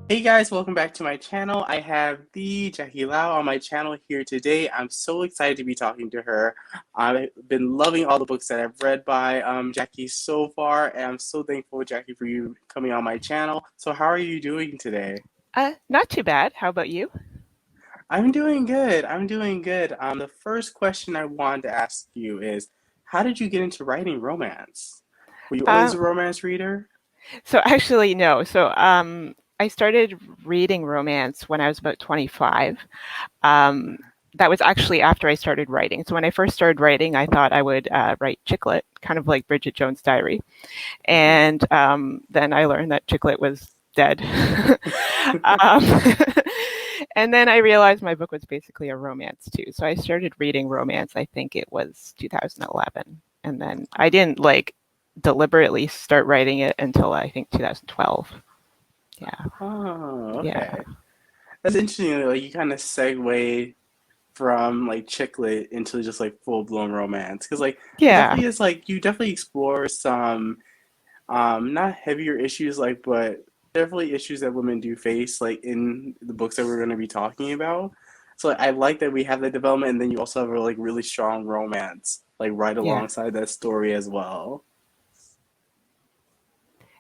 Hey guys, welcome back to my channel. I have the Jackie Lau on my channel here today. I'm so excited to be talking to her. I've been loving all the books that I've read by Jackie so far, and I'm so thankful, Jackie, for you coming on my channel. So how are you doing today? Not too bad. How about you? I'm doing good. I'm doing good. The first question I wanted to ask you is, how did you get into writing romance? Were you always Uh, a romance reader? so actually, no. I started reading romance when I was about 25. Um, that was actually after I started writing. So when I first started writing, I thought I would write chick lit, kind of like Bridget Jones' Diary. And then I learned that chick lit was dead. um, and then I realized my book was basically a romance too. So I started reading romance, I think it was 2011. And then I didn't like deliberately start writing it until I think 2012. Yeah. Oh, Yeah. okay. That's interesting. Like you kind of segue from like chick lit into just like full blown romance because like it Yeah. definitely is like you definitely explore some not heavier issues like but definitely issues that women do face like in the books that we're going to be talking about. So like, I like that we have that development and then you also have a like really strong romance like right Yeah. alongside that story as well.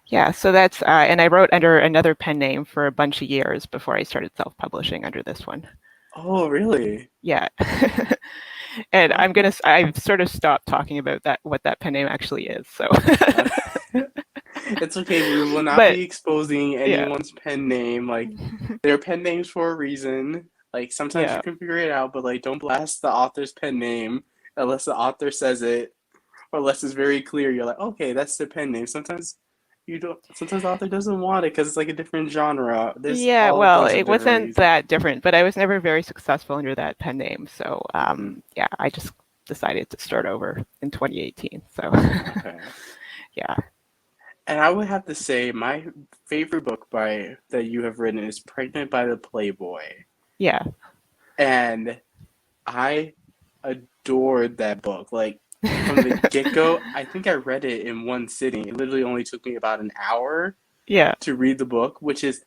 Yeah. So and I wrote under another pen name for a bunch of years before I started self publishing under this one. Oh, really? Yeah. And Oh. I've sort of stopped talking about that, what that pen name actually is. So, Uh, it's okay. We will not but be exposing yeah. anyone's pen name. Like, they're pen names for a reason. Like, sometimes you Yeah. can figure it out, but like, don't blast the author's pen name unless the author says it, or unless it's very clear. You're like, okay, that's the pen name. Sometimes you don't. Sometimes the author doesn't want it because it's like a different genre. There's Yeah, all a well, bunch of it different wasn't reasons. that different, but I was never very successful under that pen name. So, Hmm. yeah, I just decided to start over in 2018. So, Okay. yeah. And I would have to say my favorite book by that you have written is "Pregnant by the Playboy," Yeah. and I adored that book. Like from the get-go, I think I read it in one sitting. It literally only took me about an hour Yeah. to read the book, which is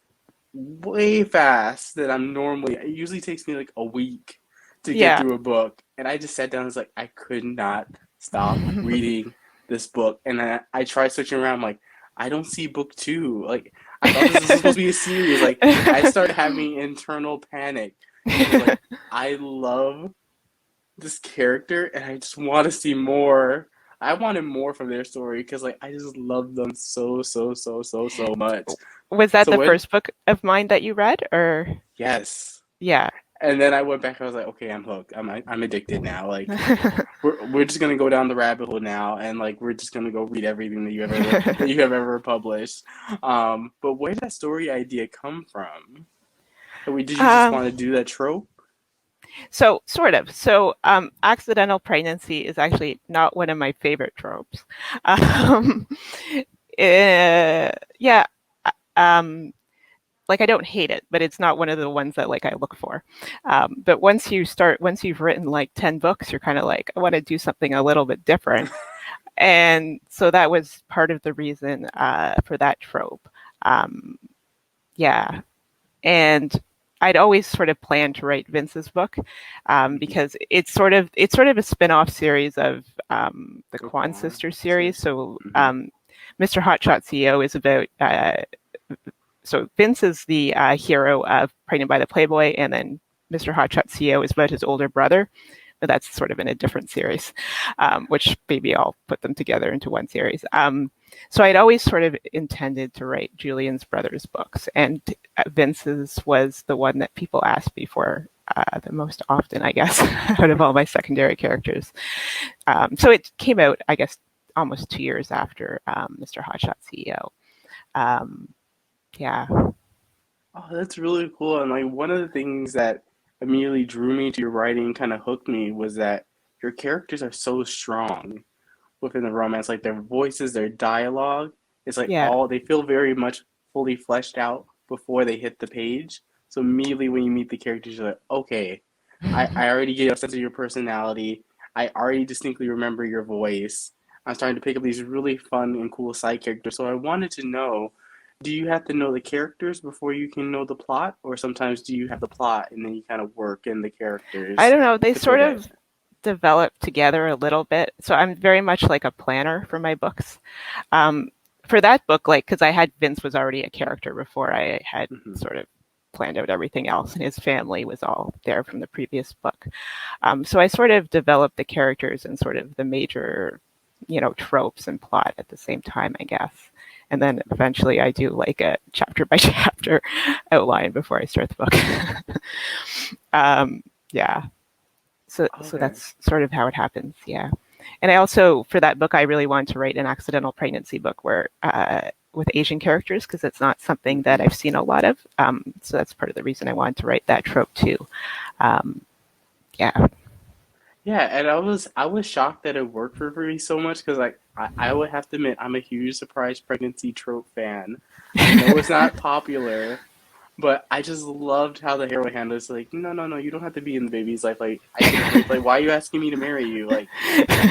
way fast that I'm normally. It usually takes me like a week to get Yeah. through a book, and I just sat down and was like, I could not stop reading this book. And I tried searching around, I'm like, I don't see book two. Like I thought this was supposed to be a series. Like I started having internal panic because like I love this character and I just want to see more. I wanted more from their story because like I just love them so much. Was that So the when first book of mine that you read, or? yes, Yeah. and then I went back. I was like, okay, I'm hooked. I'm addicted now. Like we're just gonna go down the rabbit hole now, and like we're just gonna go read everything that you have ever published. But where did that story idea come from? Did you just um, want to do that trope? so sort of. Accidental pregnancy is actually not one of my favorite tropes. Um, yeah. Um, like I don't hate it, but it's not one of the ones that like I look for. But once you've written like 10 books, you're kind of like, I want to do something a little bit different. And so that was part of the reason for that trope. Um, yeah. And I'd always sort of planned to write Vince's book Mhm. because it's sort of a spin-off series of the The Kwan Quan sisters series. sisters. So Hmm. Mr. Hotshot CEO is about so Vince is the hero of Pregnant by the Playboy, and then Mr. Hotshot CEO is about his older brother, but that's sort of in a different series, which maybe I'll put them together into one series. So I'd always sort of intended to write Julian's brother's books, and Vince's was the one that people asked me for the most often, I guess, out of all my secondary characters. So it came out, I guess, almost 2 years after Mr. Hotshot CEO. Um, yeah. Oh, that's really cool. And like one of the things that immediately drew me to your writing, kind of hooked me, was that your characters are so strong within the romance. Like their voices, their dialogue, it's like Yeah. all they feel very much fully fleshed out before they hit the page. So immediately when you meet the characters, you're like, okay, I already get a sense of your personality. I already distinctly remember your voice. I'm starting to pick up these really fun and cool side characters. So I wanted to know do you have to know the characters before you can know the plot, or sometimes do you have the plot and then you kind of work in the I characters don't know. They to fit sort it? of develop together a little bit. So I'm very much like a planner for my books. Um, for that book, like, because I had Vince was already a character before I had Hmm. sort of planned out everything else, and his family was all there from the previous book. So I sort of developed the characters and sort of the major, tropes and plot at the same time, I guess. And then eventually I do like a chapter by chapter outline before I start the book. Yeah. So Okay. that's sort of how it happens. Yeah. And I also, for that book, I really wanted to write an accidental pregnancy book where, with Asian characters, because it's not something that Hmm. I've seen a lot of. So that's part of the reason I wanted to write that trope too. Um, yeah. Yeah, and I was shocked that it worked for me so much because like I would have to admit I'm a huge surprise pregnancy trope fan. I know it's not popular, but I just loved how the hero handles like, no, no, no, you don't have to be in the baby's life. Like I get raped. Like why are you asking me to marry you? Like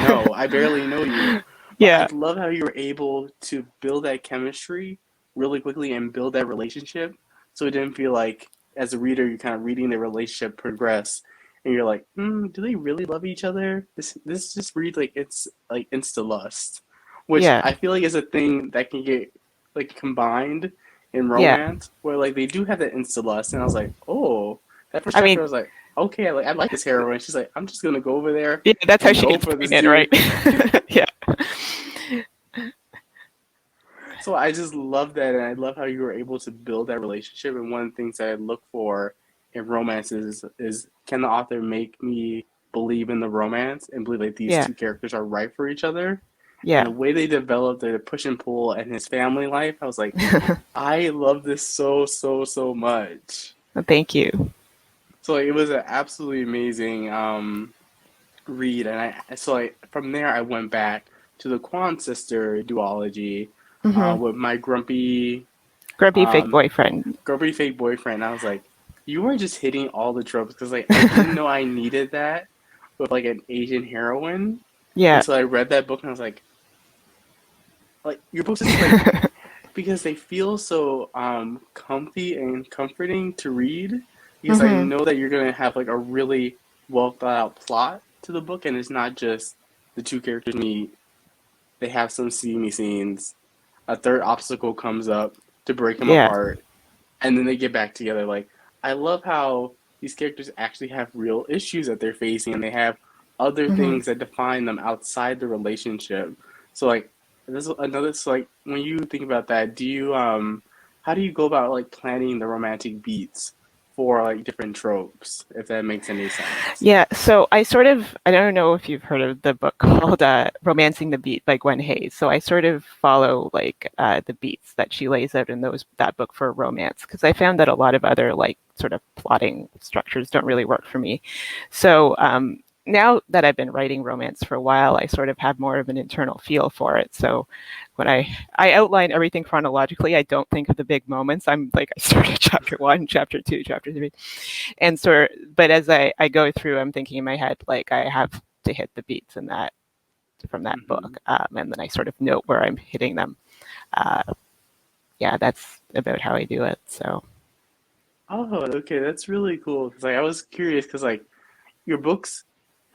no, I barely know you. But I Yeah. love how you were able to build that chemistry really quickly and build that relationship. So it didn't feel like, as a reader, you're kind of reading the relationship progress, and you're like, do they really love each other? This just reads like it's like insta lust, which Yeah. I feel like is a thing that can get like combined in Yeah. romance, where like they do have that insta lust, and I was like, oh, that first I chapter, I mean, was like, okay, I like this heroine. She's like, I'm just gonna go over there yeah, that's how and she go gets for this pregnant, right? dude. Yeah. So I just love that, and I love how you were able to build that relationship. And one of the things that I look for in romances is can the author make me believe in the romance and believe that these Yeah. two characters are right for each other? And Yeah. the way they developed the push and pull and his family life, I was like, I love this so, so, so much. Thank you. So like, it was an absolutely amazing read, and from there I went back to the Kwan sister duology Hmm. with my Grumpy fake um, boyfriend. grumpy fake boyfriend. I was like, you were just hitting all the tropes because like I didn't know I needed that with like an Asian heroine Yeah. until I read that book and I was like your books just like because they feel so comfy and comforting to read because I Hmm. know that you're gonna have like a really well thought out plot to the book and it's not just the two characters meet, they have some steamy scenes, a third obstacle comes up to break them Yeah. apart, and then they get back together. Like I love how these characters actually have real issues that they're facing and they have other Hmm. things that define them outside the relationship. So like this is another so like when you think about that, do you how do you go about like planning the romantic beats for like different tropes, if that makes any sense? Yeah, so I don't know if you've heard of the book called Romancing the Beat by Gwen Hayes. So I sort of follow like the beats that she lays out in that book for romance because I found that a lot of other like sort of plotting structures don't really work for me. So now that I've been writing romance for a while, I sort of have more of an internal feel for it. So when I outline everything chronologically, I don't think of the big moments. I'm like I start at chapter one, chapter two, chapter three, and but as I go through, I'm thinking in my head like I have to hit the beats in that from that Mm-hmm. book, and then I sort of note where I'm hitting them. uh, yeah, that's about how I do it. So Oh, okay, that's really cool. Because like I was curious, because like your books,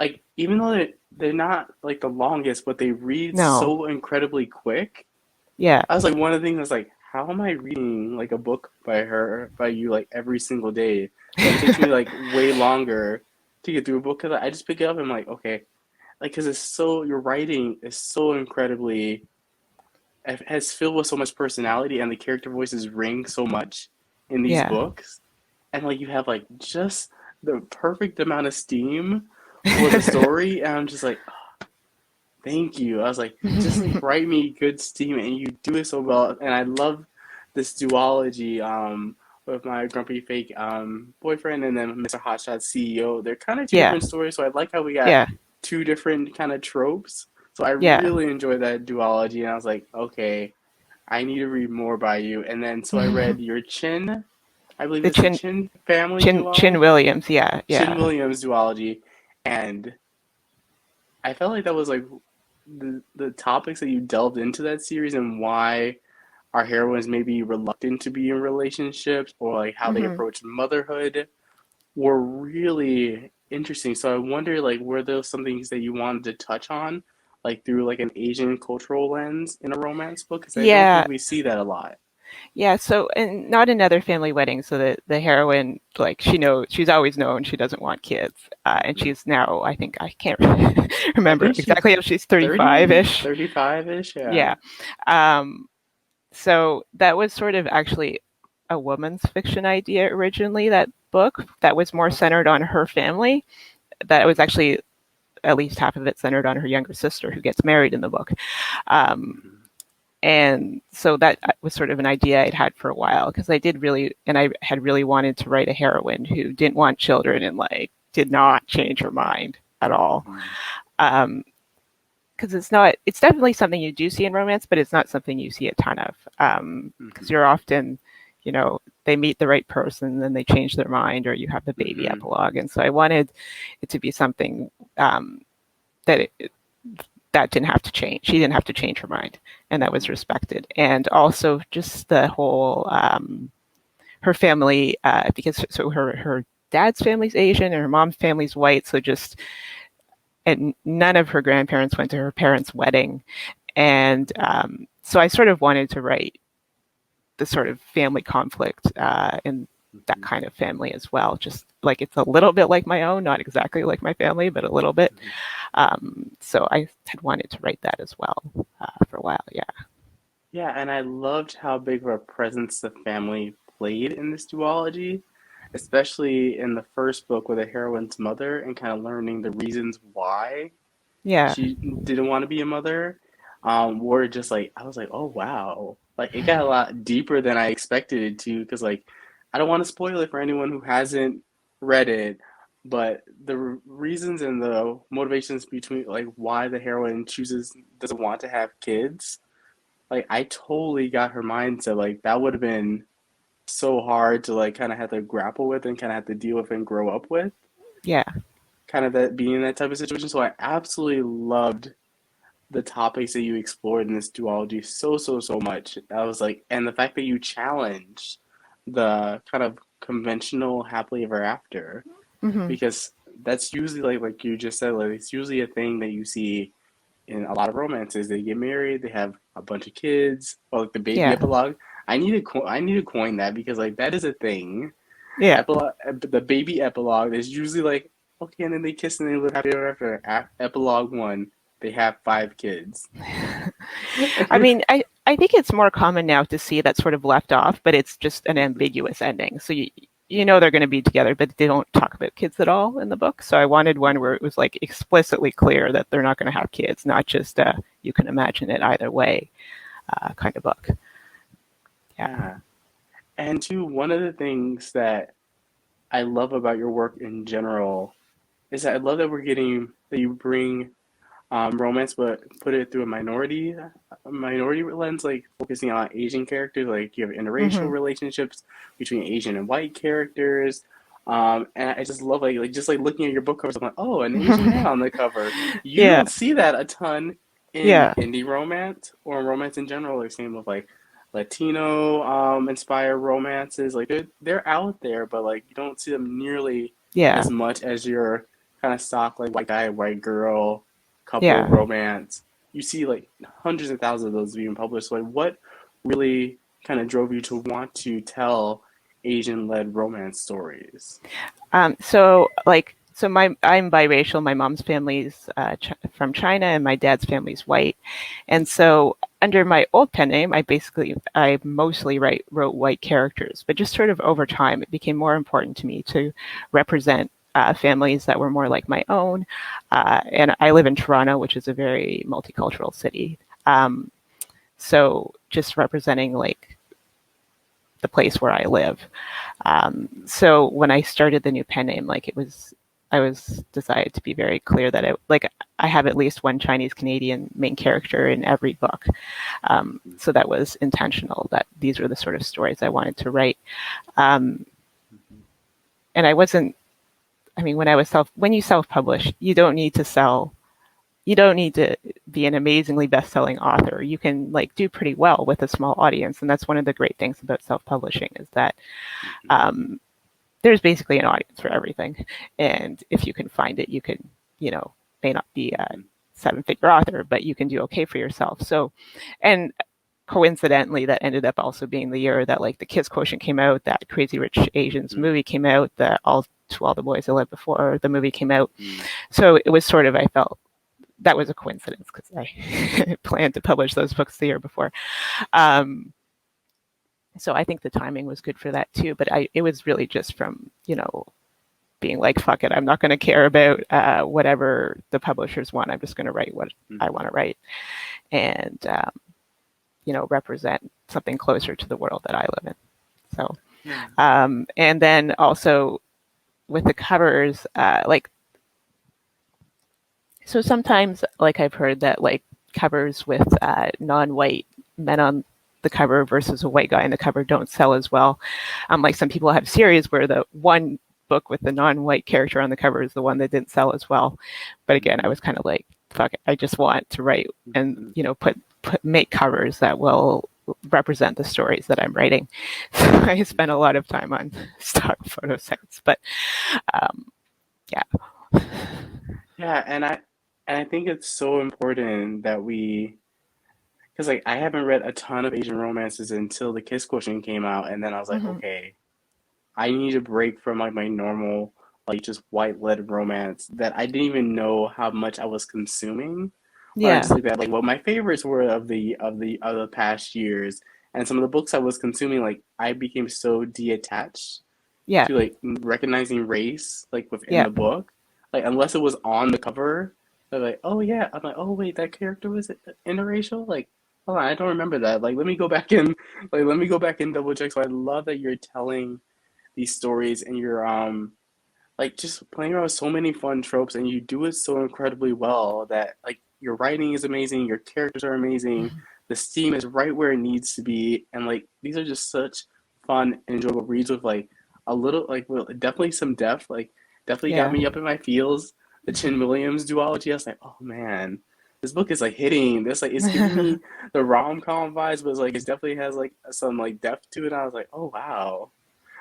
like even though they're not like the longest, but they read no. so incredibly quick. Yeah. I was like one of the things I was like, how am I reading like a book by you like every single day? But it takes me like way longer to get through a book because I just pick it up and I'm like, okay, like because it's so your writing is so incredibly it has filled with so much personality and the character voices ring so much in these Yeah. books and like you have like just the perfect amount of steam for the story and I'm just like thank you. I was like just like write me good steam and you do it so well and I love this duology with my grumpy fake boyfriend and then Mr. Hotshot CEO. They're kind of two Yeah. different stories so I like how we got Yeah. two different kind of tropes. So I Yeah. really enjoyed that duology and I was like okay, I need to read more by you. And then so I read your Chin, I believe The it's a Chin family Chin duology, Williams. Yeah. Chin Yeah. Williams duology, and I felt like that was like the topics that you delved into that series and why our heroines may be reluctant to be in relationships, or like how they Hmm. approach motherhood were really interesting. So I wonder, like, were those some things that you wanted to touch on, like through like an Asian cultural lens in a romance book? Because I don't Yeah, think we see that a lot. yeah. So, and not another family wedding. So the heroine, like, she's always known she doesn't want kids, and Hmm. she's now, I think, I can't I remember think she's exactly if she's 30, ish. 35-ish. Yeah. Yeah. Um, so that was sort of actually a woman's fiction idea originally. That book that was more centered on her family. That was actually at least half of it centered on her younger sister who gets married in the book. Um, Hmm. and so that was sort of an idea I'd had for a while because I had really wanted to write a heroine who didn't want children and like did not change her mind at all. Hmm. Um, because it's definitely something you do see in romance, but it's not something you see a ton of. Because Hmm. you're often, they meet the right person, then they change their mind, or you have the baby Hmm. epilogue. And so I wanted it to be something that that didn't have to change. She didn't have to change her mind, and that was Hmm. respected. And also just the whole her family, because so her dad's family's Asian and her mom's family's white, so just and none of her grandparents went to her parents' wedding, and so I sort of wanted to write the sort of family conflict in that Hmm. kind of family as well. Just like it's a little bit like my own, not exactly like my family, but a little bit. Hmm. So I had wanted to write that as well for a while. Yeah. Yeah, and I loved how big of a presence the family played in this duology, especially in the first book with the heroine's mother and kind of learning the reasons why Yeah. she didn't want to be a mother. Were just like I was like, oh wow, like it got a lot deeper than I expected it to. Because like I don't want to spoil it for anyone who hasn't read it, but the reasons and the motivations between like why the heroine chooses doesn't want to have kids, like I totally got her mindset. Like that would have been so hard to like kind of have to grapple with and kind of have to deal with and grow up with. Yeah. Kind of that being in that type of situation. So I absolutely loved the topics that you explored in this duology so much. I was like, and the fact that you challenged the kind of conventional happily ever after, Hmm. because that's usually like you just said, like it's usually a thing that you see in a lot of romances. They get married, they have a bunch of kids, or like the baby Yeah. epilogue. I need to coin that because like that is a thing. Yeah. Epilogue, the baby epilogue is usually like okay, and then they kiss and they live happy ever after. Epilogue one, they have 5 kids. I mean, I think it's more common now to see that sort of left off, but it's just an Mhm, ambiguous ending. So you know they're going to be together, but they don't talk about kids at all in the book. So I wanted one where mhm. it was like explicitly clear that they're not going to have kids, not just you can imagine it either way kind of book. Yeah. Yeah. And two, one of the things that I love about your work in general is that I love that we're getting that you bring romance, but put it through a minority lens, like focusing on Asian characters. Like you have interracial Hmm. relationships between Asian and white characters. And I just love like just like looking at your book covers. I'm like, oh, an Asian man on the cover. You Yeah. don't see that a ton in Yeah. indie romance or romance in general. Like same with like Latino inspired romances. Like they're out there, but like you don't see them nearly Yeah. as much as your kind of stock like white guy, white girl couple Yeah. romance. You see like hundreds of thousands of those being published. So, like, what really kind of drove you to want to tell Asian-led romance stories? I'm biracial. My mom's family's from China, and my dad's family's white. And so under my old pen name, I mostly wrote white characters, but just sort of over time, it became more important to me to represent families that were more like my own. And I live in Toronto, which is a very multicultural city. Um, so just representing like the place where I live. So when I started the new pen name, I was decided to be very clear that I have at least one Chinese Canadian main character in every book. So that was intentional. That these were the sort of stories I wanted to write. Um, and I wasn't. I mean, when you self publish, you don't need to sell you don't need to be an amazingly best-selling author. You can like do pretty well with a small audience, and that's one of the great things about self-publishing is that Mhm. um, there's basically an audience for everything, and if you can find it, you can, you know, may not be a Mhm. seven-figure author, but you can do okay for yourself. So, and coincidentally, that ended up also being the year that like the Kiss Quotient came out, that Crazy Rich Asians Mhm. movie came out, that All to All the Boys I Loved Before the movie came out. Mhm. So it was sort of, I felt that was a coincidence because I planned to publish those books the year before. Um, so I think the timing was good for that too. But it was really just from, you know, being like, fuck it, I'm not going to care about whatever the publishers want. I'm just going to write what I Mhm. want to write and, you know, represent something closer to the world that I live in. So, Yeah. and then also with the covers, like, so sometimes, like, I've heard that, like, covers with non-white men on the cover versus a white guy on the cover don't sell as well. Like, some people have series where the one book with the non-white character on the cover is the one that didn't sell as well. But again, I Mhm. was kind of like, fuck it, I just want to write and, Mhm. you know, make covers that will represent the stories that I'm writing. So I spent a lot of time on stock photo sites, but um, yeah. Yeah, and I think it's so important that we, because like I haven't read a ton of Asian romances until the Kiss Quotient came out, and then I was like, Mm-hmm. okay, I need to break from like my normal like just white led romance that I didn't even know how much I was consuming when I Yeah. just looked at like what my favorites were of the past years, and some of the books I was consuming, like I became so detached Yeah. to like recognizing race like within Yeah. the book, like unless it was on the cover. They're like, oh yeah, I'm like, oh wait, that character was interracial. Like, hold on, I don't remember that. Like, let me go back and double check. So I love that you're telling these stories and you're like just playing around with so many fun tropes and you do it so incredibly well that like your writing is amazing, your characters are amazing, the steam is right where it needs to be, and like these are just such fun and enjoyable reads with like a little like well, definitely some depth, like definitely got Yeah. me up in my feels. The Chin Williams duology, I was like, oh man, this book is like hitting this, like it's giving me the rom-com vibes, but it's like it definitely has like some like depth to it. And I was like, oh wow.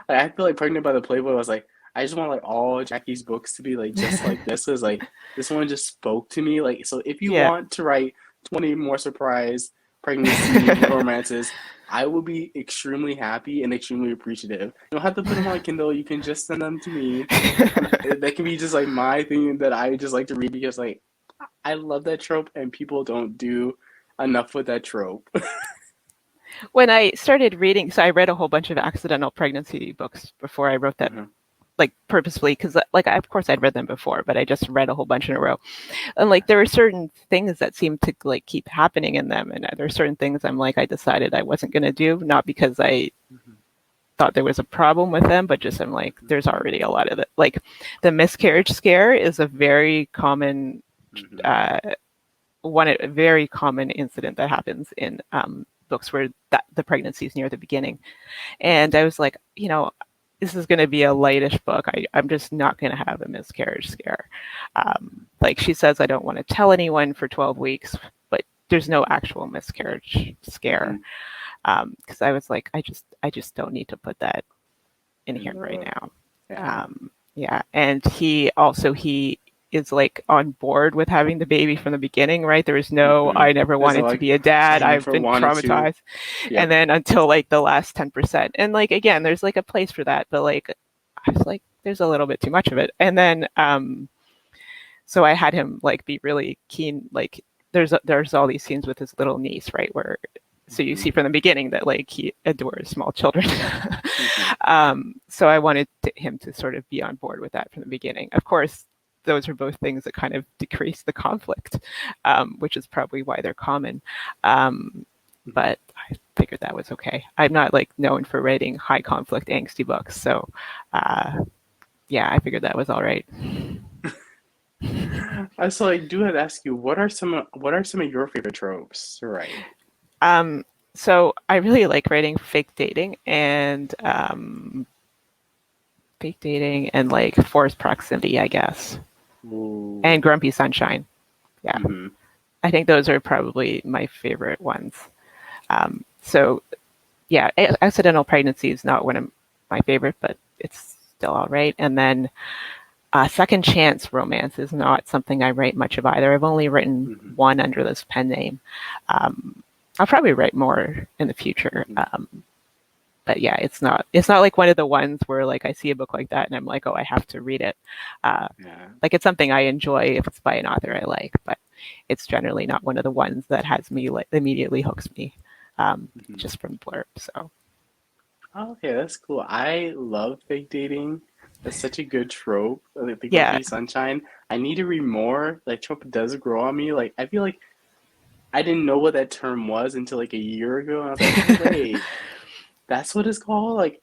Like, I feel like Pregnant by the Playboy was like, I just want like all Jackie's books to be like just like this. Is like this one just spoke to me. Like so, if you Yeah. want to write 20 more surprise pregnancy romances, I will be extremely happy and extremely appreciative. You don't have to put them on Kindle. You can just send them to me, and that can be just like my thing that I just like to read because like I love that trope and people don't do enough with that trope. When I started reading, so I read a whole bunch of accidental pregnancy books before I wrote that, Mhm. like purposefully, because like of course I'd read them before, but I just read a whole bunch in a row. And like there were certain things that seemed to like keep happening in them, and there are certain things I'm like I decided I wasn't going to do, not because I Mhm. thought there was a problem with them, but just I'm like Mhm. there's already a lot of it. Like the miscarriage scare is a very common Mhm. uh, one a very common incident that happens in books where the pregnancy is near the beginning. And Mhm. I was like, you know, this is going to be a lightish book. I'm just not going to have a miscarriage scare. Like she says, I don't want to tell anyone for 12 weeks, but there's no actual miscarriage scare. Mhm. Because I was like, I just don't need to put that in In here right the now. yeah. Yeah, and he is like on board with having the baby from the beginning, right? There was no, Hmm. I never There's a wanted to like be a dad. I I've never been wanted to. traumatized. And Yep. then until like the last 10%. And like, again, there's like a place for that, but like, I was like, there's a little bit too much of it. And then, so I had him like be really keen. Like, there's all these scenes with his little niece, right? Where, so you Hmm. see from the beginning that like he adores small children. Hmm. So I wanted him to sort of be on board with that from the beginning. Of course, those are both things that kind of decrease the conflict, which is probably why they're common. Um, Hmm. but I figured that was okay. I'm not like known for writing high conflict angsty books, so yeah, I figured that was all right. So I do have to ask you, what are some of your favorite tropes to write? Um, so I really like writing fake dating and like forced proximity, I guess, and Ooh. grumpy sunshine. Yeah, Hmm. I think those are probably my favorite ones. So yeah, accidental pregnancy is not one of my favorite, but it's still all right. And then second chance romance is not something I write much of either. I've only written Hmm. one under this pen name. Um, I'll probably write more in the future. Hmm. But yeah, it's not like one of the ones where like I see a book like that and I'm like, oh, I have to read it. Uh, Yeah. like it's something I enjoy if it's by an author I like, but it's generally not one of the ones that has me like immediately hooks me Hmm. just from blurb. So Oh, okay, that's cool. I love fake dating. That's such a good trope. Like the yeah, Glittery Sunshine. I need to read more. That trope does grow on me. Like I feel like I didn't know what that term was until like a year ago, and I was like, oh wait, that's what it's called. Like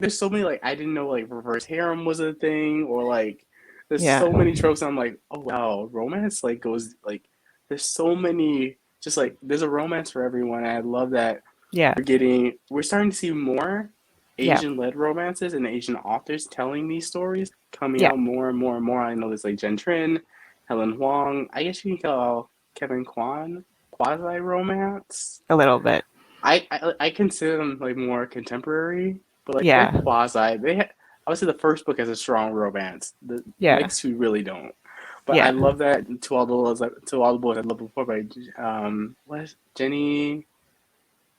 there's so many like I didn't know like reverse harem was a thing, or like there's yeah, so many tropes. And I'm like, oh wow, romance like goes like there's so many. Just like there's a romance for everyone. And I love that yeah, we're starting to see more yeah, Asian-led romances and Asian authors telling these stories coming yeah, out more and more and more. I know there's like Jen Trin, Helen Huang. I guess you can call Kevin Kwan quasi-romance. a little bit. I consider them like more contemporary, but like they're Yeah, quasi. Obviously the first book has a strong romance. The yeah, next two really don't. But I yeah. love that to all the boys I loved before by what is Jenny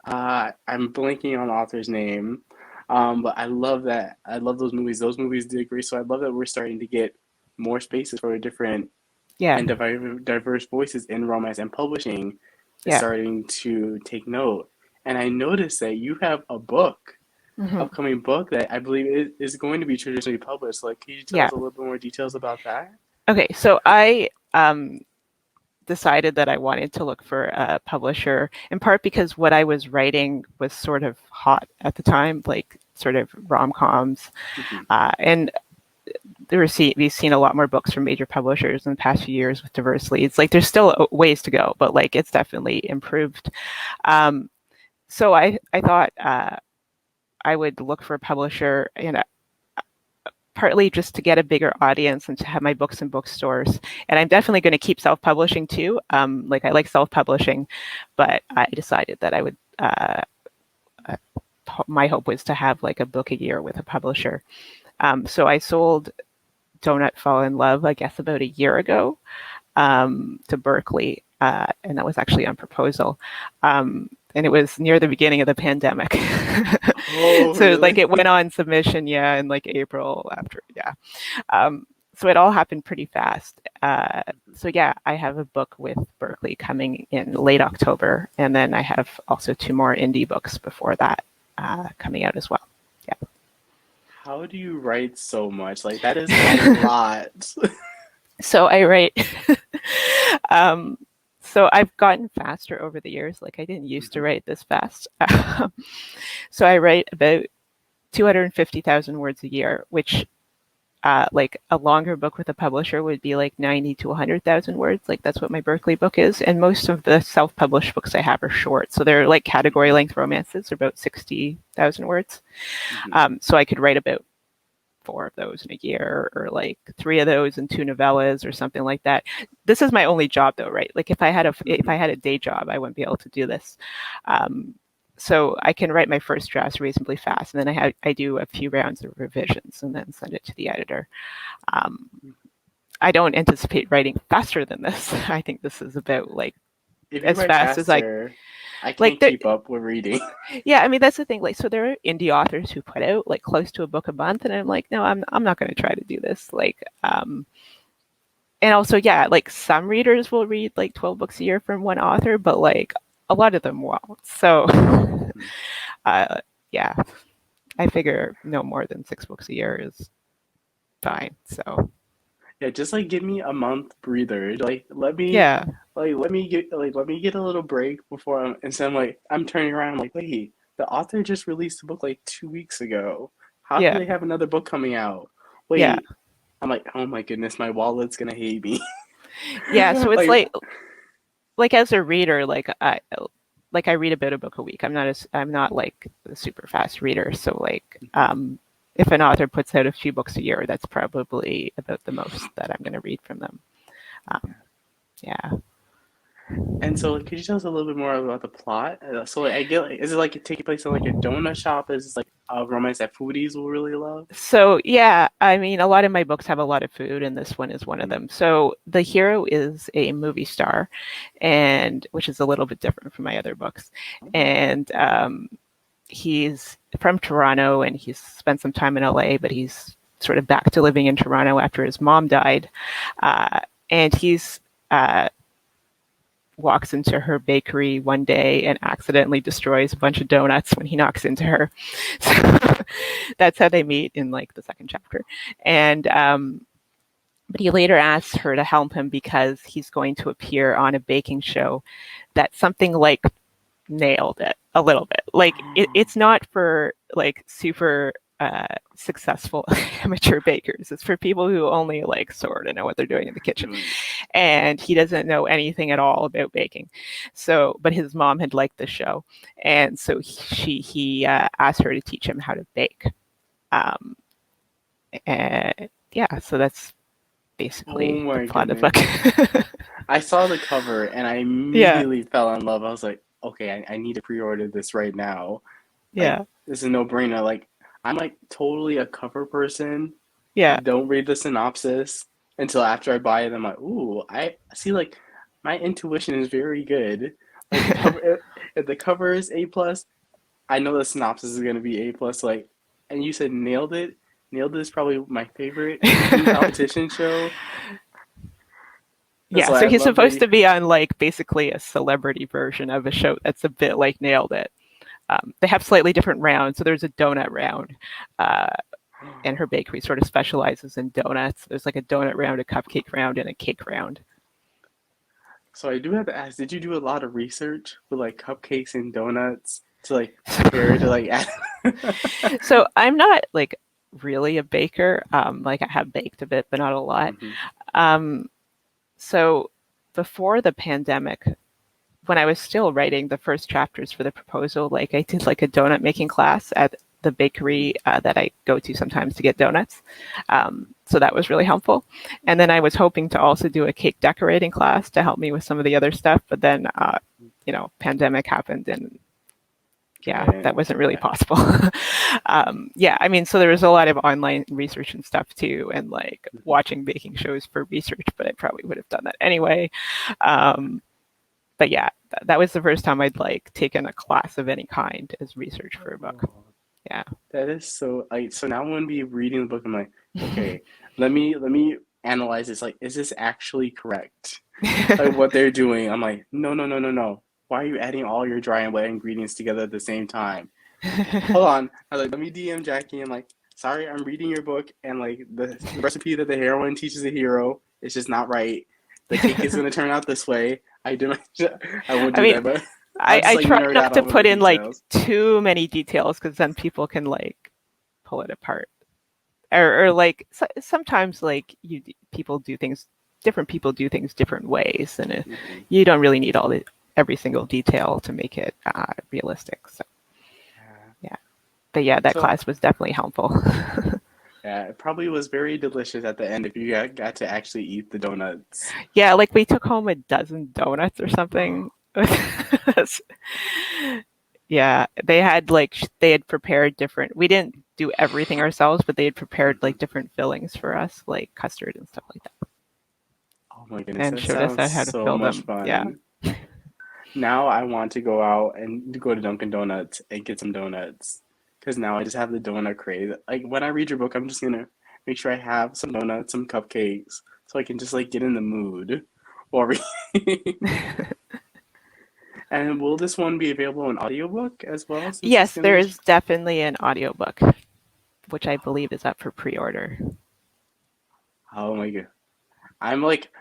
I'm blanking on the author's name. But I love that. I love those movies. Those movies did great. So I love that we're starting to get more spaces for different Yeah, and diverse voices in romance, and publishing is yeah. starting to take note. And I noticed that you have a book, Hmm. upcoming book that I believe is going to be traditionally published. Like, can you tell Yeah. us a little bit more details about that? Okay, so I decided that I wanted to look for a publisher, in part because what I was writing was sort of hot at the time, like sort of rom coms. Hmm. And we've seen a lot more books from major publishers in the past few years with diverse leads. Like there's still ways to go, but like it's definitely improved. Um, so I thought I would look for a publisher, partly just to get a bigger audience and to have my books in bookstores. And I'm definitely going to keep self-publishing too. Like I like self-publishing, but I decided that I would. Uh, my hope was to have like a book a year with a publisher. So I sold Donut Fall in Love, I guess, about a year ago to Berkeley, and that was actually on proposal. And it was near the beginning of the pandemic. Oh, So like really? it went on submission, yeah, in like April after, yeah. So it all happened pretty fast. So yeah, I have a book with Berkeley coming in late October, and then I have also two more indie books before that coming out as well. Yeah. How do you write so much? Like, that is a lot. So I write. um, so I've gotten faster over the years. Like I didn't used to write this fast. So I write about 250,000 words a year, which like a longer book with a publisher would be like 90 to 100,000 words. Like that's what my Berkeley book is. And most of the self-published books I have are short. So they're like category length romances, they're about 60,000 words. Mhm. So I could write about four of those in a year, or like three of those and two novellas or something like that. This is my only job though, right? Like if I Mhm. had a day job, I wouldn't be able to do this. Um, so I can write my first drafts reasonably fast, and then I do a few rounds of revisions and then send it to the editor. Um, I don't anticipate writing faster than this. I think this is about like If you as write fast as I faster, I like. can't keep up with reading. Yeah, I mean that's the thing. Like, so there are indie authors who put out like close to a book a month, and I'm like, no, I'm not going to try to do this. Like, and also, yeah, like some readers will read like 12 books a year from one author, but like a lot of them won't. So, Mhm. uh, yeah, I figure no more than 6 books a year is fine. So, Yeah, just like give me a month breather. Like yeah, let me get a little break before instead I'm turning around, I'm like, wait, the author just released a book like 2 weeks ago. How can yeah, they have another book coming out? yeah, Wait, I'm like, oh my goodness, my wallet's gonna hate me. yeah. So it's Like, like as a reader, like I read about a book a week. I'm not like a super fast reader. So like if an author puts out a few books a year, that's probably about the most that I'm going to read from them. Um, Yeah. And so, like, could you tell us a little bit more about the plot? So, like, I get, like, is it like it taking place in like a donut shop? Is this like a romance that foodies will really love? So yeah, I mean, a lot of my books have a lot of food, and this one is one of Hmm. them. So the hero is a movie star, and which is a little bit different from my other books, and he's from Toronto, and he's spent some time in LA, but he's sort of back to living in Toronto after his mom died, uh, and he's walks into her bakery one day and accidentally destroys a bunch of donuts when he knocks into her. So that's how they meet in like the second chapter. And but he later asks her to help him because he's going to appear on a baking show that something like nailed it a little bit. Like it's not for like super successful amateur bakers. It's for people who only like sort of know what they're doing in the kitchen. Right. And he doesn't know anything at all about baking. So, but his mom had liked the show, and so he asked her to teach him how to bake. Um, and yeah, so that's Oh basically the my plot of the goodness. book. I saw the cover and I Yeah, immediately fell in love. I was like, okay, I need to pre-order this right now. Like, yeah, this is a no-brainer. Like, I'm like totally a cover person. I yeah. don't read the synopsis until after I buy it. I'm like, ooh, I see. Like, my intuition is very good. Like the cover, if the cover is A plus, I know the synopsis is gonna be A plus. Like, and you said nailed it. Nailed it is probably my favorite baking competition show. That's Yeah, why so I he's love that supposed you. to be on like basically a celebrity version of a show that's a bit like Nailed It. They have slightly different rounds. So there's a donut round, uh, and her bakery sort of specializes in donuts. There's like a donut round, a cupcake round, and a cake round. So I do have to ask, did you do a lot of research with like cupcakes and donuts to like prepare to like add? So I'm not like really a baker. Like I have baked a bit, but not a lot. Hmm. Um, so before the pandemic, when I was still writing the first chapters for the proposal, like I did like a donut making class at the bakery that I go to sometimes to get donuts. So that was really helpful. And then I was hoping to also do a cake decorating class to help me with some of the other stuff. But then, pandemic happened and yeah, that And wasn't really yeah. possible. Yeah, I mean, so there was a lot of online research and stuff too, and like Mhm. watching baking shows for research, but I probably would have done that anyway. Um, but yeah, that was the first time I'd like taken a class of any kind as research for a book. Oh, Yeah. that is so like so now I'm gonna be reading the book. I'm like, okay, let me analyze this. Like, is this actually correct? Like what they're doing? I'm like, no, no, no, no, no. Why are you adding all your dry and wet ingredients together at the same time? Hold on. I was like, let me DM Jackie. I'm like, sorry, I'm reading your book, and like the recipe that the heroine teaches the hero is just not right. The cake is gonna turn out this way. I did my, I won't I do mean, that, but I'll I, just I like try nerd not out to over the put in like details. too many details because then people can like pull it apart. Or like sometimes like people do things different people do things different ways and Hmm. you don't really need all the every single detail to make it realistic. So Yeah. yeah, but yeah, that So class was definitely helpful. yeah, it probably was very delicious at the end if you got to actually eat the donuts. Yeah, like we took home a dozen donuts or something. Yeah, they had prepared different. We didn't do everything ourselves, but they had prepared Hmm. like different fillings for us, like custard and stuff like that, Oh my goodness, and that showed us sounds how to so fill much them. Yeah. fun. Now I want to go out and go to Dunkin' Donuts and get some donuts. Because now I just have the donut craze. Like when I read your book, I'm just gonna make sure I have some donuts, some cupcakes, so I can just like get in the mood while reading. And will this one be available in audiobook as well, since it's Yes, gonna there be? is definitely an audiobook, which I believe is up for pre-order. Oh my god. I'm like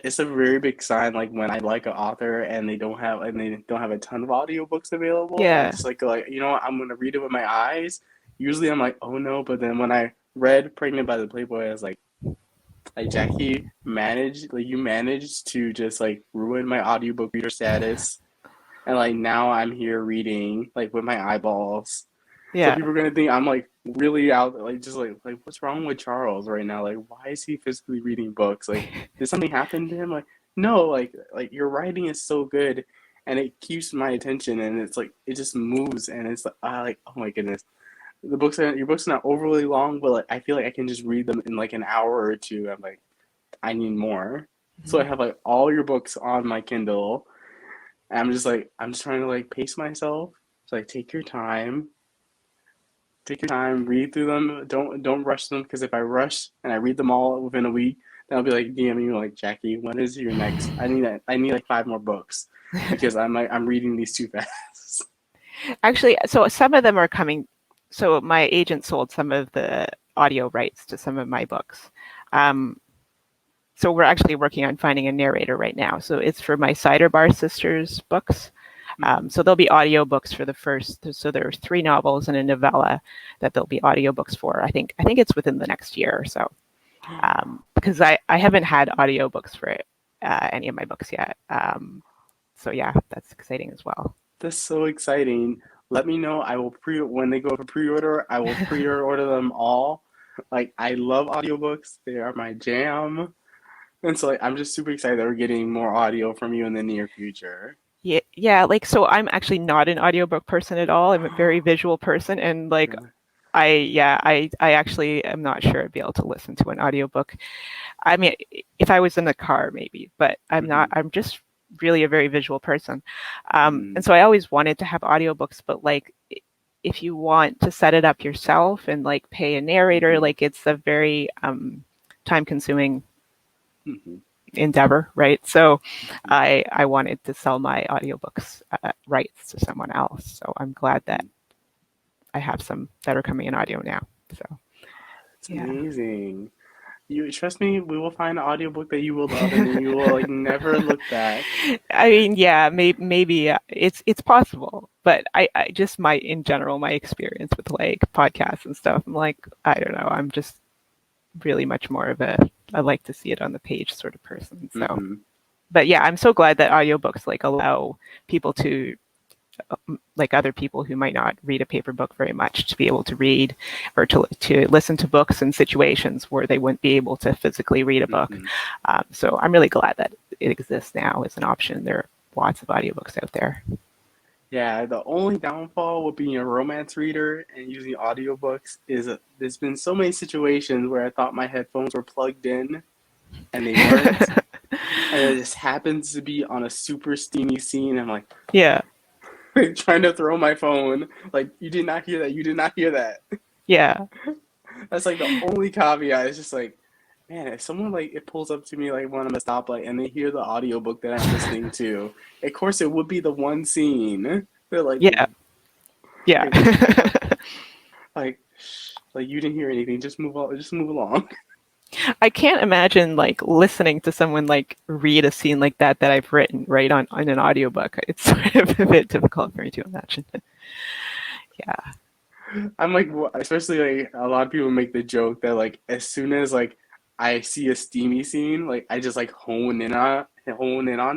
it's a very big sign like when I like an author and they don't have a ton of audiobooks available. I Yeah. just like you know what, I'm gonna read it with my eyes. Usually I'm like, oh no, but then when I read Pregnant by the Playboy, I was like Jackie managed like you managed to just like ruin my audiobook reader status. And like now I'm here reading like with my eyeballs. So Yeah. people are gonna think I'm like really out like just like what's wrong with Charles right now? Like why is he physically reading books? Like did something happen to him? Like no, like your writing is so good, and it keeps my attention, and it's like it just moves, and it's like oh my goodness, your books are not overly long, but like I feel like I can just read them in like an hour or two. I'm like I need more, so I have like all your books on my Kindle, and I'm just trying to like pace myself. So like take your time, read through them. Don't rush them because if I rush and I read them all within a week, then I'll be like DMing you like Jackie, when is your next? I need like five more books because I'm reading these too fast. Actually, so some of them are coming. So my agent sold some of the audio rights to some of my books. Um, so we're actually working on finding a narrator right now. So it's for my Cider Bar Sisters books. So there'll be audio books for the first. So there's 3 novels and a novella that there'll be audio books for. I think it's within the next year or so. Because I haven't had audiobooks for any of my books yet. So yeah, that's exciting as well. That's so exciting. Let me know. I will pre when they go for pre-order. I will pre-order them all. Like I love audiobooks. They are my jam. And so like I'm just super excited that we're getting more audio from you in the near future. Yeah, yeah, like so I'm actually not an audiobook person at all. I'm a very visual person and like Really? I actually am not sure I'd be able to listen to an audiobook. I mean, if I was in the car maybe, but I'm not. Mm-hmm. I'm just really a very visual person. Mm-hmm. And so I always wanted to have audiobooks, but like if you want to set it up yourself and like pay a narrator, Mm-hmm. like it's a very time consuming Mm-hmm. endeavor, right? So Mm-hmm. I wanted to sell my audiobooks rights to someone else. So I'm glad that I have some that are coming in audio now. So It's yeah. amazing. You trust me, we will find an audiobook that you will love and then you will like never look back. I mean, yeah, maybe it's possible, but I just my in general my experience with like podcasts and stuff. I'm like I don't know. I'm just really much more of a I like to see it on the page sort of person. So, Mm-hmm. but yeah, I'm so glad that audiobooks like allow people to like other people who might not read a paper book very much to be able to read or to listen to books in situations where they wouldn't be able to physically read a book. Mm-hmm. So I'm really glad that it exists now as an option. There are lots of audiobooks out there. Yeah, the only downfall with being a romance reader and using audiobooks is there's been so many situations where I thought my headphones were plugged in and they weren't. And it just happens to be on a super steamy scene. I'm like, Yeah, trying to throw my phone. Like, you did not hear that. You did not hear that. yeah, That's like the only caveat. It's just like, man, if someone like it pulls up to me like when I'm a stoplight and they hear the audiobook that I'm listening to, of course it would be the one scene. They're yeah, yeah. like, like, shh, like you didn't hear anything. Just move on. Just move along. I can't imagine like listening to someone like read a scene like that I've written right on an audiobook. It's sort of a bit difficult for me to imagine. Yeah, I'm like, especially like a lot of people make the joke that like as soon as like I see a steamy scene, like I just like hone in on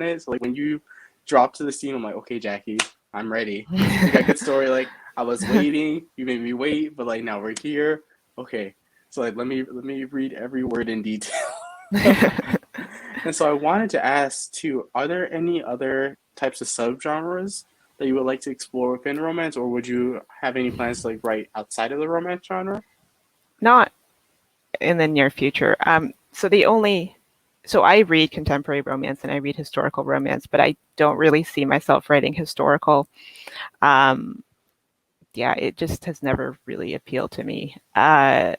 it. So like when you drop to the scene, I'm like, okay, Jackie, I'm ready. You got a good story. Like I was waiting, you made me wait, but like now we're here. Okay, so like let me read every word in detail. And so I wanted to ask too, are there any other types of subgenres that you would like to explore within romance, or would you have any plans to like write outside of the romance genre? not in the near future. So I read contemporary romance and I read historical romance, but I don't really see myself writing historical. Um, yeah, it just has never really appealed to me. Hmm.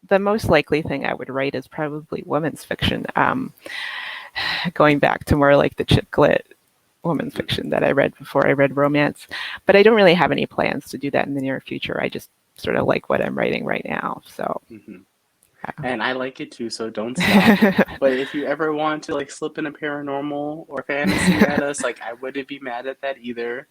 The most likely thing I would write is probably women's fiction, going back to more like the chick lit women's fiction that I read before I read romance. But I don't really have any plans to do that in the near future. I just sort of like what I'm writing right now. So, Hmm. yeah. And I like it too, so don't stop. But if you ever want to like slip in a paranormal or fantasy at us, like I wouldn't be mad at that either.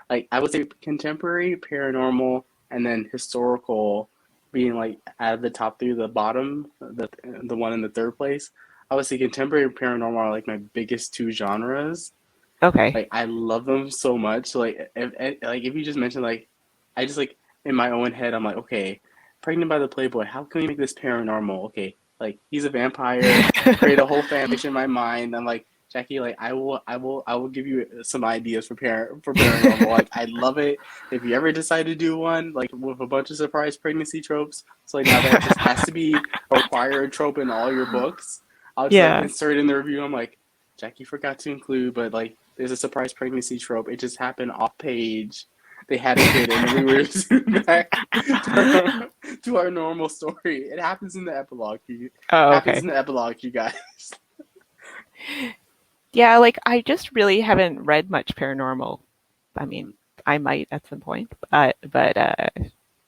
Like I would say contemporary, paranormal, and then historical being like out of the top three, the bottom, the one in the third place. I would say contemporary and paranormal are like my biggest two genres. Okay. Like I love them so much. Like if you just mentioned like I just like in my own head I'm like okay, pregnant by the Playboy. How can we make this paranormal? Okay, like he's a vampire. Create a whole fan fiction in my mind. I'm like, Jackie, like I will give you some ideas for paranormal. Like I love it. If you ever decide to do one, like with a bunch of surprise pregnancy tropes, so like now that just has to be a required trope in all your books, I'll just like Yeah. insert in the review. I'm like, Jackie forgot to include, but like there's a surprise pregnancy trope. It just happened off page. They had a kid, and then we were zoom back to our normal story. It happens in the epilogue. Oh, Happens okay. in the epilogue, you guys. Yeah, like I just really haven't read much paranormal. I mean, I might at some point, but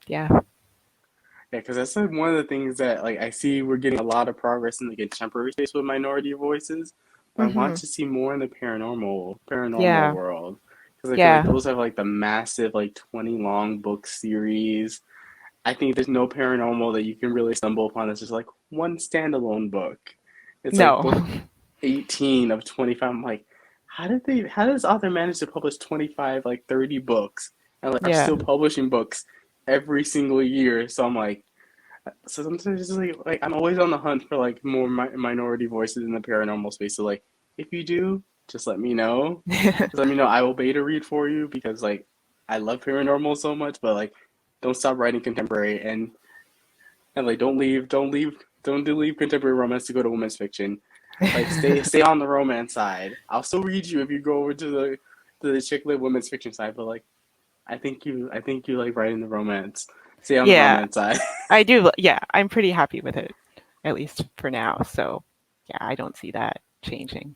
yeah. Yeah, because that's like one of the things that like I see we're getting a lot of progress in the contemporary space with minority voices, but I want Hmm. to see more in the paranormal Yeah. world because I feel like Yeah. those have like the massive like 20 long book series. I think there's no paranormal that you can really stumble upon that's just like one standalone book. It's like No. book 18 of 25. I'm like, how does author manage to publish 25, like 30 books and like are Yeah. still publishing books every single year? So I'm like, so sometimes it's just like I'm always on the hunt for like more minority voices in the paranormal space. So like, if you do, just let me know. Just let me know. I will beta read for you because like I love paranormal so much, but like don't stop writing contemporary and like don't leave contemporary romance to go to women's fiction. Like stay on the romance side. I'll still read you if you go over to the chick lit women's fiction side, but like I think you like writing the romance. Stay on the Yeah, romance side. I do. Yeah, I'm pretty happy with it, at least for now. So, yeah, I don't see that changing.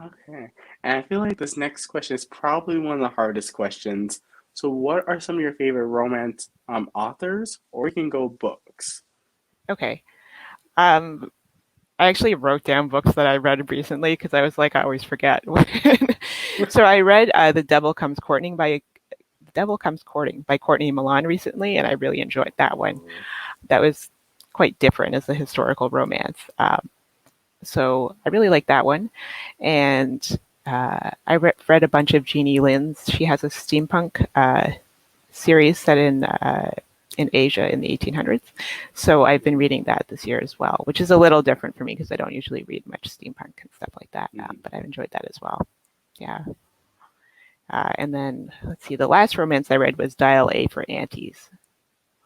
Okay. And I feel like this next question is probably one of the hardest questions. So what are some of your favorite romance authors? Or you can go books. Okay. Um, I actually wrote down books that I read recently because I was like, I always forget. So I read The Devil Comes Courting by Courtney Milan recently, and I really enjoyed that one. Oh. That was quite different as a historical romance. So I really like that one. And read a bunch of Jeannie Lin's. She has a steampunk series set in Asia in the 1800s. So I've been reading that this year as well, which is a little different for me because I don't usually read much steampunk and stuff like that. Mhm. But I've enjoyed that as well. Yeah. And then let's see, the last romance I read was Dial A for Aunties,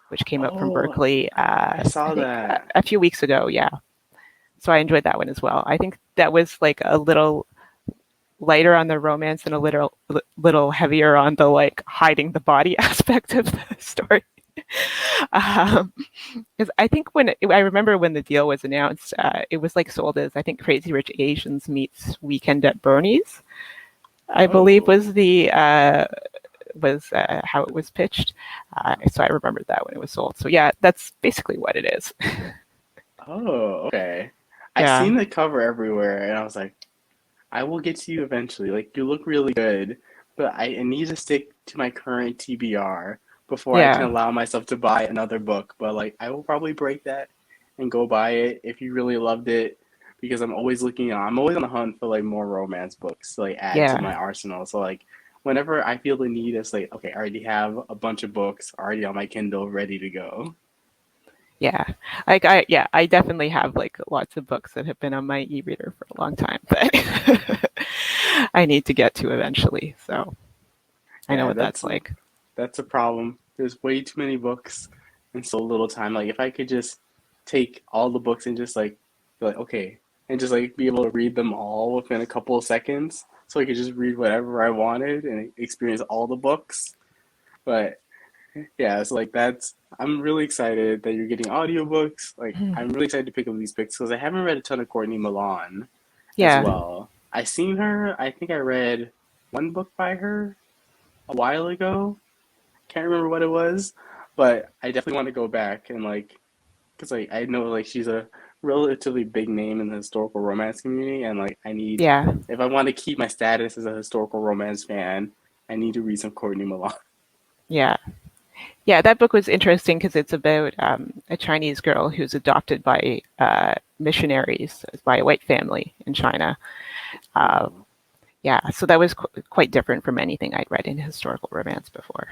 which came out from Oh, Berkeley, I I saw think that. a few weeks ago. Yeah. So I enjoyed that one as well. I think that was like a little lighter on the romance and a little heavier on the like hiding the body aspect of the story. Um, because I think I remember when the deal was announced, it was like sold as I think Crazy Rich Asians meets Weekend at Bernie's. I believe Oh. was how it was pitched. So I remembered that when it was sold. So yeah, that's basically what it is. Oh, okay. I Yeah, seen the cover everywhere and I was like, I will get to you eventually. Like you look really good, but I need to stick to my current TBR before I can yeah, allow myself to buy another book. But like I will probably break that and go buy it if you really loved it because I'm always on the hunt for like more romance books to like add to my yeah. arsenal. So like whenever I feel the need, it's like, okay, I already have a bunch of books already on my Kindle ready to go. Yeah, I definitely have like lots of books that have been on my e-reader for a long time that I need to get to eventually. So I know Yeah, what that's like. that's a problem. There's way too many books and so little time. Like if I could just take all the books and just like be like okay, and just like be able to read them all within a couple of seconds, so I could just read whatever I wanted and experience all the books. But yeah, it's like that's I'm really excited that you're getting audiobooks. Like I'm really excited to pick up these books because I haven't read a ton of Courtney Milan as Yeah, well. I seen her. I think I read one book by her a while ago. Can't remember what it was, but I definitely want to go back and like, cause like I know like she's a relatively big name in the historical romance community, and like I need, yeah, if I want to keep my status as a historical romance fan, I need to read some Courtney Milan. yeah, yeah. That book was interesting because it's about a Chinese girl who's adopted by missionaries by a white family in China. Uh, Ooh. yeah, so that was quite different from anything I'd read in historical romance before.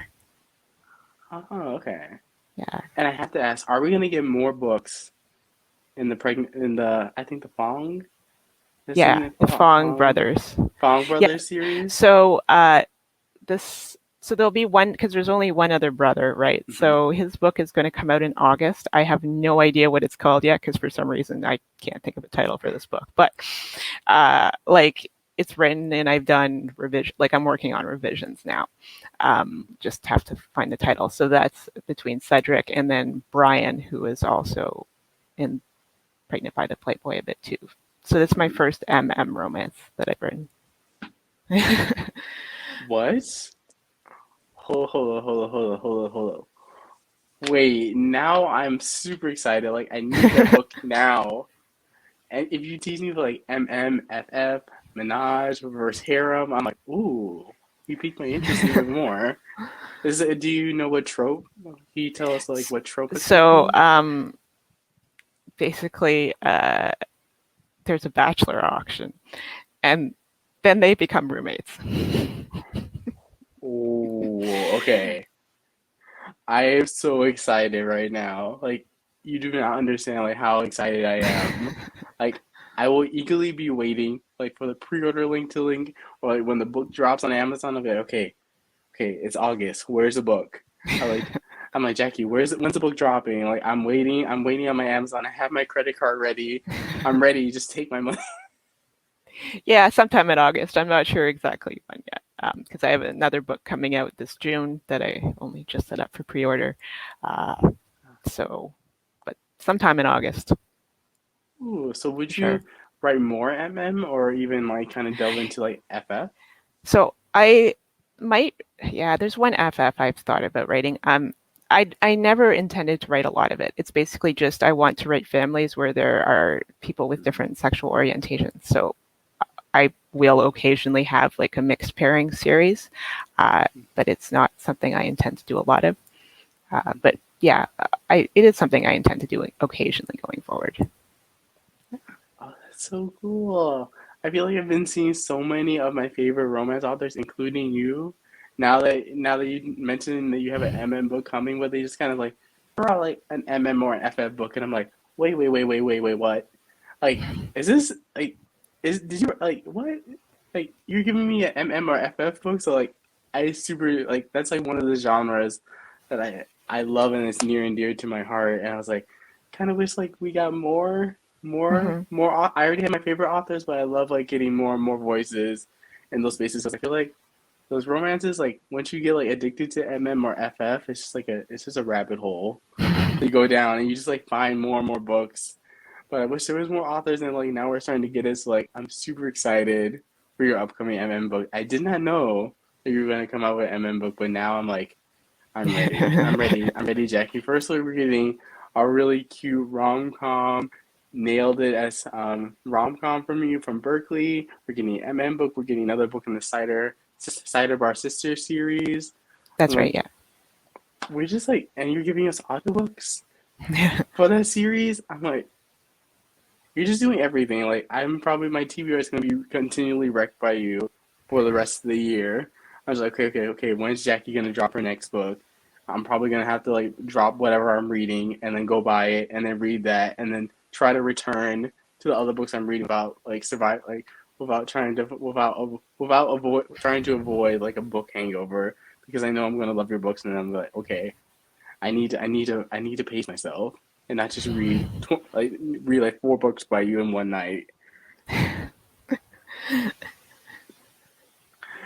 Oh, okay. Yeah. And I have to ask, are we gonna get more books in the pregnant in the I think the Fong this Yeah, thing they the call Fong brothers. Fong Yeah. Brothers series. So this so there'll be one because there's only one other brother, right? Hmm. So his book is going to come out in August. I have no idea what it's called yet because for some reason I can't think of a title for this book. But like it's written and I've done revision. Like I'm working on revisions now. Just have to find the title. So that's between Cedric and then Brian, who is also in Pregnant by the Playboy a bit too. So that's my first romance that I've written. What? Hold on. Wait, now I'm super excited. Like I need that book now. And if you tease me with like MMFF, Minaj versus Harem, I'm like, ooh, you piqued my interest even more. Do you know what trope? Can you tell us like what trope it's gonna So be? basically, there's a bachelor auction, and then they become roommates. Oh, okay. I am so excited right now. Like you do not understand like how excited I am. Like I will eagerly be waiting like for the pre-order link to link or like when the book drops on Amazon. I'll be like, okay, it's August. Where's the book? I like I'm like Jackie, when's the book dropping? Like I'm waiting on my Amazon. I have my credit card ready. I'm ready. Just take my money. Yeah, sometime in August. I'm not sure exactly when yet because I have another book coming out this June that I only just set up for pre-order. Uh, so, but sometime in August Ooh, so for would sure. you write more MM or even like kind of delve into like FF? So I might, yeah, there's one FF I've thought about writing. I never intended to write a lot of it. It's basically just I want to write families where there are people with different sexual orientations. So I will occasionally have like a mixed pairing series, uh, but it's not something I intend to do a lot of. But yeah, it is something I intend to do occasionally going forward. Oh, that's so cool. I feel like I've been seeing so many of my favorite romance authors, including you. Now that you mentioned that you have an MM book coming, where they just kind of like throw out like an MM or an FF book, and I'm like, wait, what? Like, is this like is did you like what? Like you're giving me an MM or FF book, so like I super like that's like one of the genres that I love and it's near and dear to my heart. And I was like, kind of wish like we got Hmm. I already have my favorite authors, but I love like getting more and more voices in those spaces. Because I feel like those romances, like once you get like addicted to MM or FF, it's just a rabbit hole that you go down and you just like find more and more books. But I wish there was more authors, and like now we're starting to get it. So like I'm super excited for your upcoming MM book. I did not know that you were gonna come out with an MM book, but now I'm like I'm ready. I'm ready, Jackie. Firstly, we're getting a really cute rom com. Nailed it as rom com from you from Berkeley. We're getting an MM book. We're getting another book in the Cider Bar Sister series. I'm That's right. like, Yeah. we're just like, and you're giving us audiobooks for that series. I'm like, you're just doing everything. Like, I'm probably my TBR is gonna be continually wrecked by you for the rest of the year. I was like, okay. When's Jackie gonna drop her next book? I'm probably gonna have to like drop whatever I'm reading and then go buy it and then read that and then try to return to the other books I'm reading about like survive like without avoid trying to avoid like a book hangover because I know I'm gonna love your books and then I'm like, okay, I need to pace myself and not just read like four books by you in one night.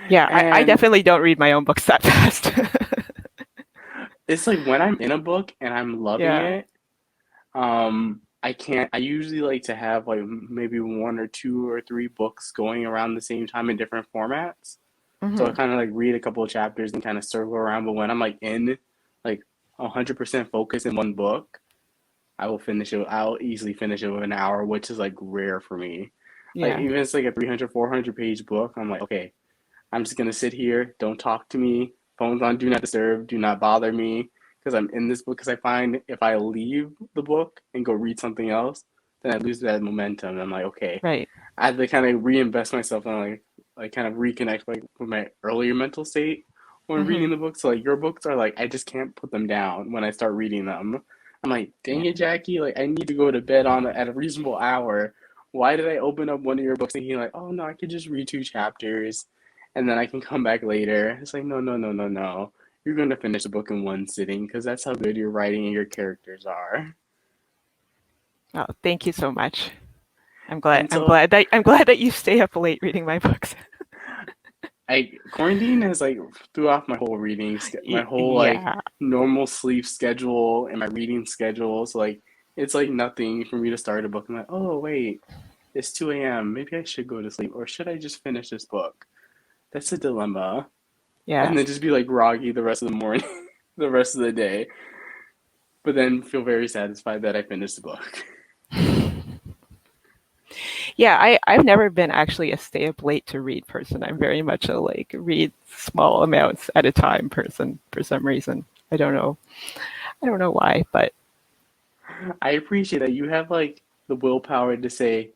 Yeah, I And definitely don't read my own books that fast. it's like when I'm in a book and I'm loving Yeah. it, I can't. I usually like to have like maybe one or two or three books going around the same time in different formats. So I Hmm. kind of like read a couple of chapters and kind of circle around. But when I'm like in like 100% focus in one book, I will finish it. I'll easily finish it within an hour, which is like rare for me. Like Yeah. even if it's like a 300, 400 page book, I'm like, okay, I'm just gonna sit here. Don't talk to me. Phone's on do not disturb. Do not bother me because I'm in this book. Because I find if I leave the book and go read something else, then I lose that momentum. And I'm like, okay, Right. I have to kind of reinvest myself and like kind of reconnect like with my earlier mental state when reading Hmm. the book. So like your books are like I just can't put them down when I start reading them. I'm like, Yeah. dang it, Jackie, like I need to go to bed on at a reasonable hour. Why did I open up one of your books thinking like, oh no, I could just read 2 chapters and then I can come back later? It's like, no, no, no, no, no. You're going to finish the book in one sitting because that's how good your writing and your characters are. Oh, thank you so much. I'm glad. And so I'm glad that you stay up late reading my books. I quarantine has like threw off my whole my whole like Yeah. normal sleep schedule and my reading schedule. So like it's like nothing for me to start a book. I'm like, oh wait, it's 2 a.m. Maybe I should go to sleep, or should I just finish this book? That's a dilemma. Yeah. And then just be like groggy the rest of the morning, the rest of the day, but then feel very satisfied that I finished the book. Yeah, I've never been actually a stay up late to read person. I'm very much a like read small amounts at a time person for some reason. I don't know. I don't know why, but I appreciate that you have like the willpower to say,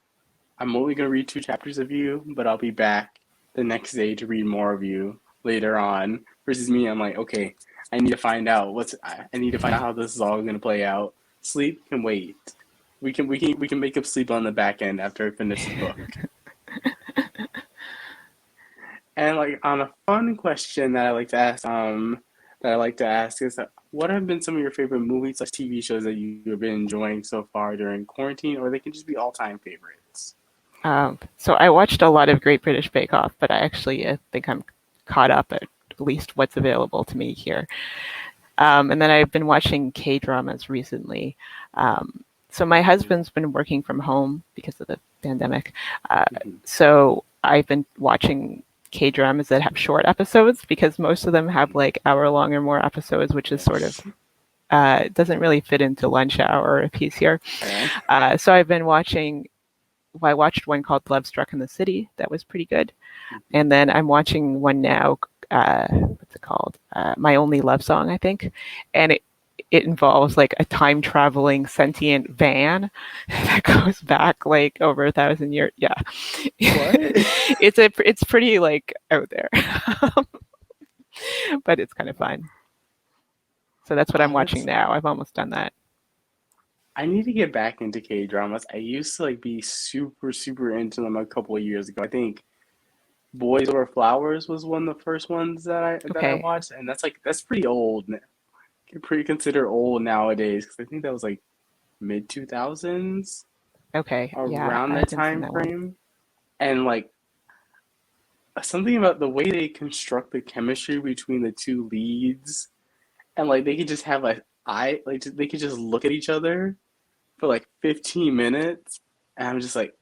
I'm only gonna read 2 chapters of you, but I'll be back the next day to read more of you later on. Versus me, I'm like, okay, I need to find out I need to find out how this is all gonna play out. Sleep can wait. We can make up sleep on the back end after I finish this book. And like on a fun question that I like to ask is what have been some of your favorite movies like TV shows that you've been enjoying so far during quarantine, or they can just be all time favorites. so I watched a lot of Great British Bake Off, but I actually think I'm caught up at least what's available to me here. And then I've been watching K dramas recently. So my Mhm, husband's been working from home because of the pandemic. Uh, mhm. so I've been watching K dramas that have short episodes because most of them have like hour long or more episodes, which is sort of Yes. doesn't really fit into lunch hour a piece here. Yeah. So I've been watching. Well, I watched one called Love Struck in the City. That was pretty good. Mhm. And then I'm watching one now. What's it called? My Only Love Song, I think. And it involves like a time traveling sentient van that goes back like over 1,000 years. Yeah, What? it's pretty like out there, but it's kind of fun. So that's what I'm Oh, watching that's. now. I've almost done that. I need to get back into K dramas. I used to like be super, super into them a couple of years ago. I think Boys Over Flowers was one of the first ones that I Okay. watched, and that's pretty old, pretty considered old nowadays. Because I think that was like mid 2000s, Okay. Yeah, around I that haven't seen time that one. frame. And like something about the way they construct the chemistry between the two leads, and like they could just have they could just look at each other for like 15 minutes, and I'm just like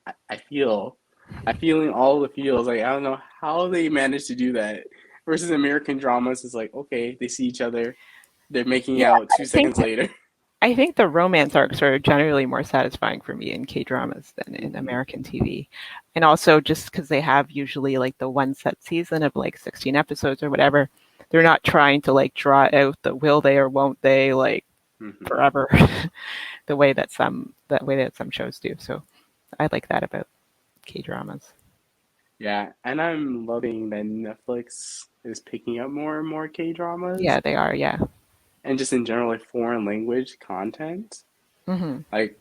I feeling all the feels. Like I don't know how they managed to do that. Versus American dramas is like okay, they see each other, they're making Yeah, out two I think seconds later. I think the romance arcs are generally more satisfying for me in K dramas than in Hmm. American TV. And also just because they have usually like the one set season of like 16 episodes or whatever, they're not trying to like draw out the will they or won't they like Hmm. forever that way that some shows do. So I like that about K dramas. Yeah, and I'm loving that Netflix is picking up more and more K dramas, Yeah, they are. Yeah. and just in general like foreign language content. Hmm. Like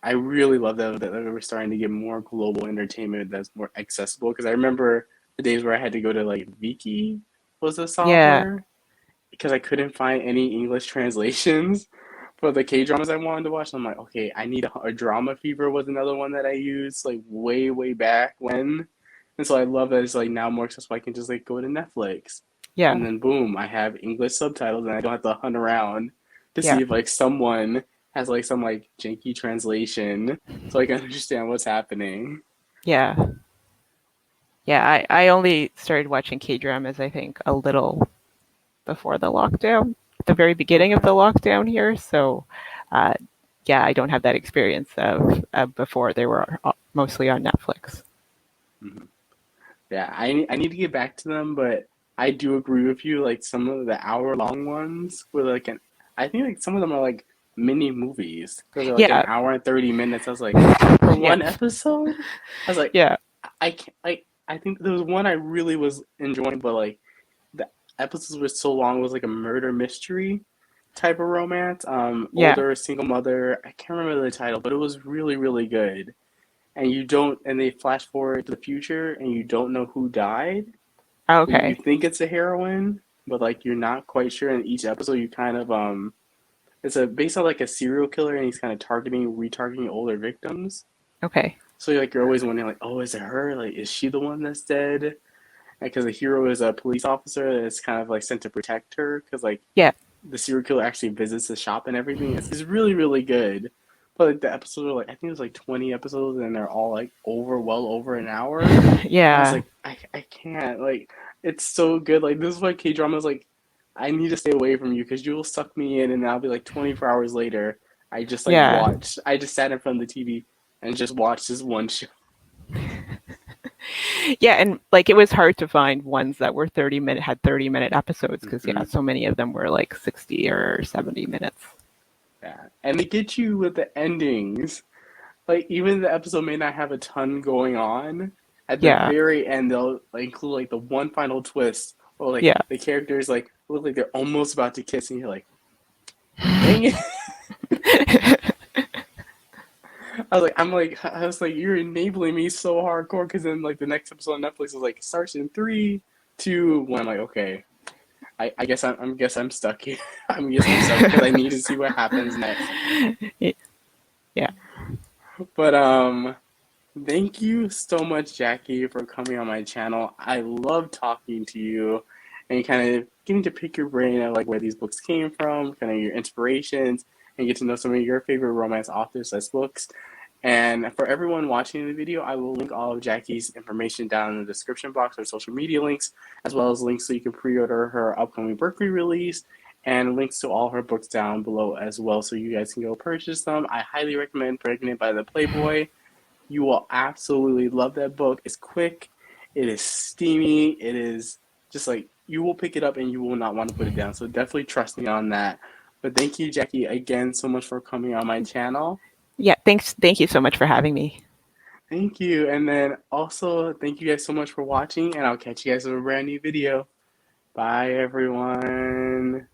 I really love that we're starting to get more global entertainment that's more accessible. Because I remember the days where I had to go to like Viki was the Yeah. software because I couldn't find any English translations for the K dramas I wanted to watch. I'm like, okay, I need a drama fever was another one that I used like way way back when, and so I love that it's like now more accessible. I can just like go to Netflix, Yeah. and then boom, I have English subtitles, and I don't have to hunt around to Yeah. see if like someone has like some like janky translation so I can understand what's happening. Yeah. Yeah. I only started watching K dramas, I think, a little before the lockdown, the very beginning of Okay. the lockdown here. So, uh, yeah, I don't have that experience of before they were mostly on Netflix. Mhm. Yeah, I need to get back to them, but I do agree with you. Like some of the hour long ones were like I think like some of them are like mini movies because they're like an Yeah, hour and 30 minutes. I was like, for yeah, one episode, I was like, yeah, I can't like I think there was one I really was enjoying, but like the episodes were so long. It was like a murder mystery, type of romance. Yeah. Older single mother. I can't remember the title, but it was really, really good. And you don't, and they flash forward to the future, and you don't know who died, but you Okay. think it's a heroine, but like you're not quite sure. In each episode, you kind of it's a based on like a serial killer, and he's kind of retargeting older victims. Okay. So you're always wondering like, oh, is it her? Like, is she the one that's dead? Because the hero is a police officer that's kind of like sent to protect her. Because like Yeah. the serial killer actually visits the shop and everything. It's really really good. But like the episodes are like I think it was like 20 episodes and they're all like well over an hour. I was Yeah. like I can't like it's so good. Like this is why K drama is like I need to stay away from you because you will suck me in and I'll be like 24 hours later. Yeah. I just sat in front of the TV and just watched this one show. Yeah, and like it was hard to find ones that were 30-minute episodes because yeah, Hmm. so many of them were like 60 or 70 minutes. Yeah, and they get you with the endings. Like even the episode may not have a ton going on. At the Yeah. very end, they'll like include like the one final twist, or like Yeah. the characters like look like they're almost about to kiss, and you're like, dang it! I was like, you're enabling me so hardcore. Because then like the next episode on Netflix is like starts in three, two, one. I'm like, okay, I guess I'm stuck here. I guess I'm stuck because I need to see what happens next. Yeah. But thank you so much, Jackie, for coming on my channel. I love talking to you and kind of getting to pick your brain at like where these books came from, kind of your inspirations, and get to know some of your favorite romance authors as books. And for everyone watching the video, I will link all of Jackie's information down in the description box, or social media links, as well as links so you can pre-order her upcoming book re-release, and links to all her books down below as well, so you guys can go purchase them. I highly recommend Pregnant by the Playboy. You will absolutely love that book. It's quick, it is steamy, it is just like you will pick it up and you will not want to put it down. So definitely trust me on that. But thank you, Jackie, again so much for coming on my channel. Yeah. Thanks. Thank you so much for having me. Thank you. And then also thank you guys so much for watching, and I'll catch you guys in a brand new video. Bye everyone.